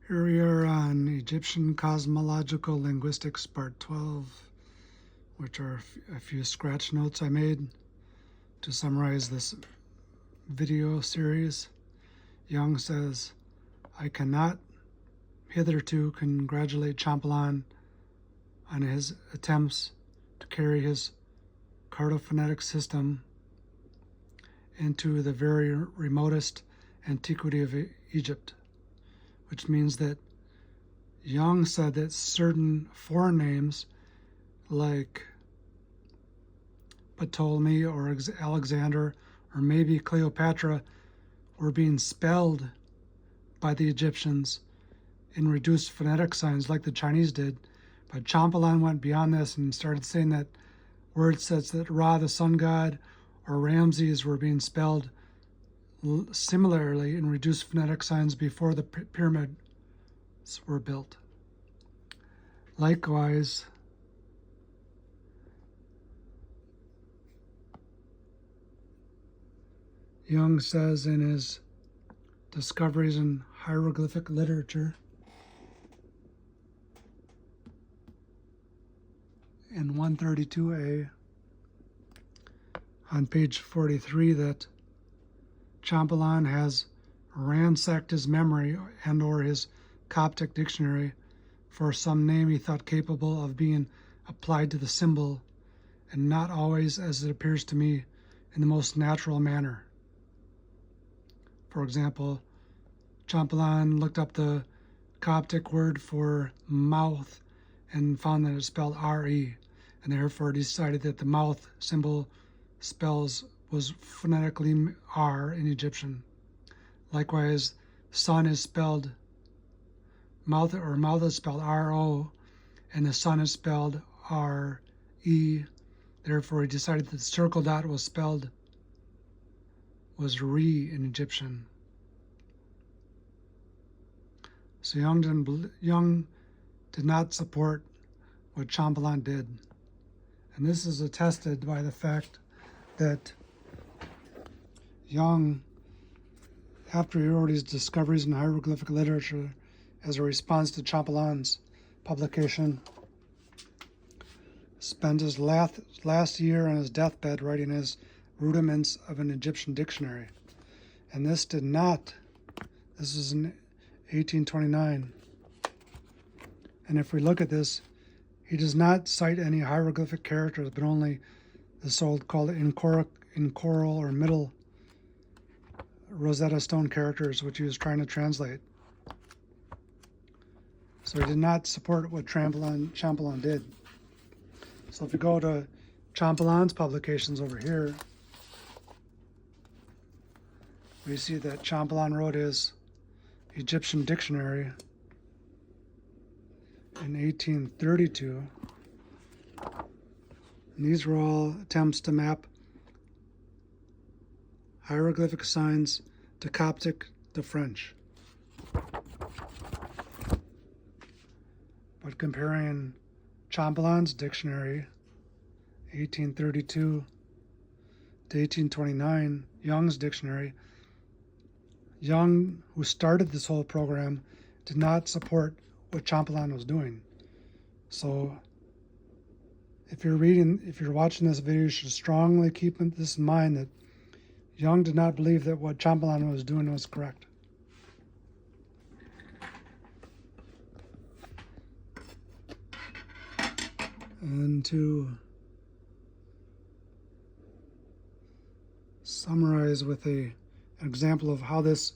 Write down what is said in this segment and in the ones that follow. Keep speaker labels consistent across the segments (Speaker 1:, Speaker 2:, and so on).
Speaker 1: Here we are on Egyptian Cosmological Linguistics, Part 12, which are a few scratch notes I made to summarize this video series. Young says, I cannot hitherto congratulate Champollion on his attempts to carry his cardophonetic system into the very remotest antiquity of Egypt, which means that Young said that certain foreign names like Ptolemy or Alexander or maybe Cleopatra were being spelled by the Egyptians in reduced phonetic signs like the Chinese did. But Champollion went beyond this and started saying that words such that Ra, the sun god, or Ramses were being spelled similarly in reduced phonetic signs before the pyramids were built. Likewise, Young says in his Discoveries in Hieroglyphic Literature in 132a on page 43 that Champollion has ransacked his memory and or his Coptic dictionary for some name he thought capable of being applied to the symbol, and not always, as it appears to me, in the most natural manner. For example, Champollion looked up the Coptic word for mouth and found that it spelled R-E, and therefore decided that the mouth symbol was phonetically R in Egyptian. Likewise, sun is spelled mouth is spelled R-O, and the sun is spelled R-E. Therefore, he decided that the circle dot was Re in Egyptian. So Young did not support what Champollion did. And this is attested by the fact that Young, after he wrote his Discoveries in Hieroglyphic Literature as a response to Champollion's publication, spent his last year on his deathbed writing his Rudiments of an Egyptian Dictionary. And this is in 1829. And if we look at this, he does not cite any hieroglyphic characters, but only the so-called inchoral or middle Rosetta Stone characters, which he was trying to translate. So he did not support what Champollion did. So if you go to Champollion's publications over here, we see that Champollion wrote his Egyptian Dictionary in 1832. And these were all attempts to map hieroglyphic signs to Coptic to French. But comparing Champollion's dictionary, 1832 to 1829, Young's dictionary, Young, who started this whole program, did not support what Champollion was doing. So if you're watching this video, you should strongly keep this in mind, that Young did not believe that what Champollion was doing was correct. And to summarize with an example of how this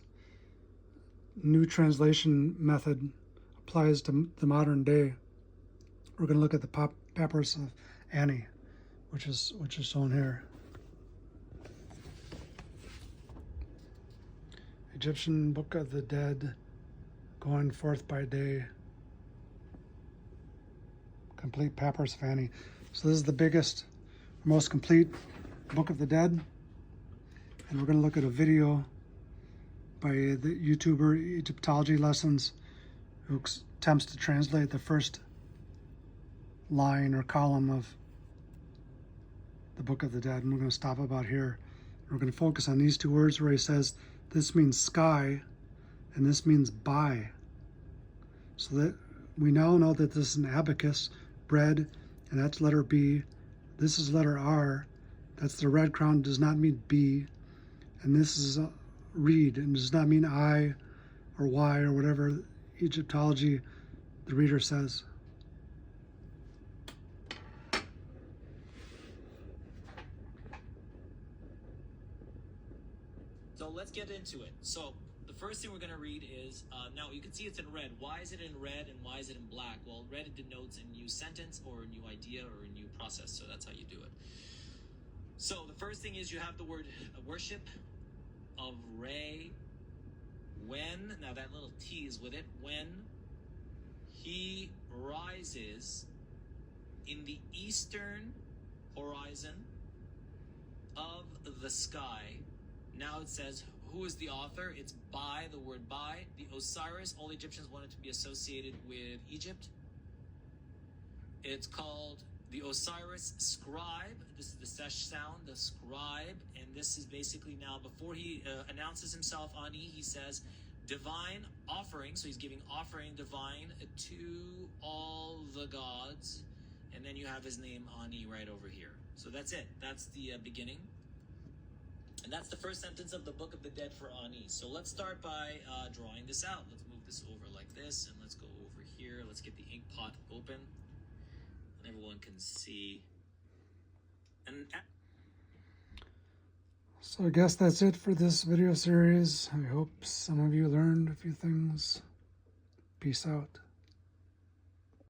Speaker 1: new translation method applies to the modern day, we're going to look at the Papyrus of Ani, which is shown here. Egyptian Book of the Dead, going forth by day. Complete Papyrus of Ani. So this is the biggest, most complete Book of the Dead. And we're going to look at a video by the YouTuber Egyptology Lessons, who attempts to translate the first line or column of the Book of the Dead. And we're going to stop about here. We're going to focus on these two words where he says this means sky and this means by. So that we now know that this is an abacus, bread, and that's letter B. This is letter R. That's the red crown, does not mean B. And this is reed, and does not mean I or Y or whatever Egyptology the reader says.
Speaker 2: So let's get into it. So the first thing we're going to read is, now you can see it's in red. Why is it in red and why is it in black? Well, red denotes a new sentence or a new idea or a new process. So that's how you do it. So the first thing is you have the word worship of Ray. When, now that little T is with it, when he rises in the eastern horizon of the sky. Now it says, who is the author? It's by, the word by. The Osiris, all Egyptians wanted to be associated with Egypt. It's called the Osiris scribe. This is the sesh sound, the scribe. And this is basically now, before he announces himself, Ani, he says, divine offering. So he's giving offering divine to all the gods. And then you have his name, Ani, right over here. So that's it. That's the beginning. And that's the first sentence of the Book of the Dead for Ani. So let's start by drawing this out. Let's move this over like this, and let's go over here. Let's get the ink pot open, and everyone can see. And
Speaker 1: so I guess that's it for this video series. I hope some of you learned a few things. Peace out.